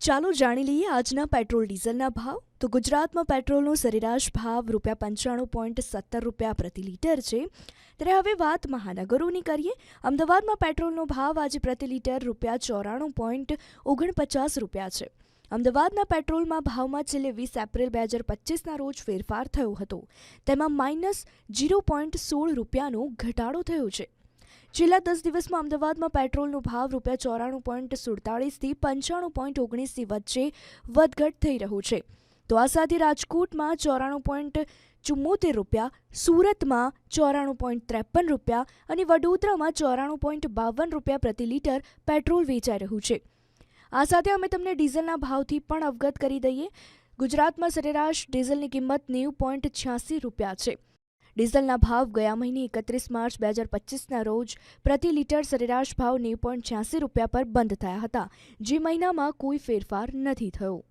ચાલો જાણી લઈએ આજના પેટ્રોલ ડીઝલના ભાવ। તો ગુજરાતમાં પેટ્રોલનો સરેરાશ ભાવ ₹95.70 પ્રતિ લીટર છે। ત્યારે હવે વાત મહાનગરોની કરીએ। અમદાવાદમાં પેટ્રોલનો ભાવ આજે પ્રતિ લીટર ₹94.49 છે। અમદાવાદના પેટ્રોલમાં ભાવમાં છેલ્લે 20 એપ્રિલ 2025ના રોજ ફેરફાર થયો હતો। તેમાં -0.16 ઘટાડો થયો છે। છેલ્લા 10 દિવસમાં અમદાવાદમાં પેટ્રોલનો ભાવ ₹94.47 થી ₹95.19 વચ્ચે વધઘટ થઈ રહ્યો છે। તો આ સાથે રાજકોટમાં ₹94.74, સુરતમાં ₹94.53 અને વડોદરામાં ₹94.52 પ્રતિ લીટર પેટ્રોલ વેચાઈ રહ્યું છે। આ સાથે અમે તમને ડીઝલના ભાવથી પણ અવગત કરી દઈએ। ગુજરાતમાં સરેરાશ ડીઝલની કિંમત ₹90.86 છે। ડીઝલના ભાવ ગયા મહિને 31 માર્ચ 2025ના રોજ પ્રતિ લીટર સરેરાશ ભાવ ₹90.86 પર બંધ થયા હતા, જે મહિનામાં કોઈ ફેરફાર નથી થયો।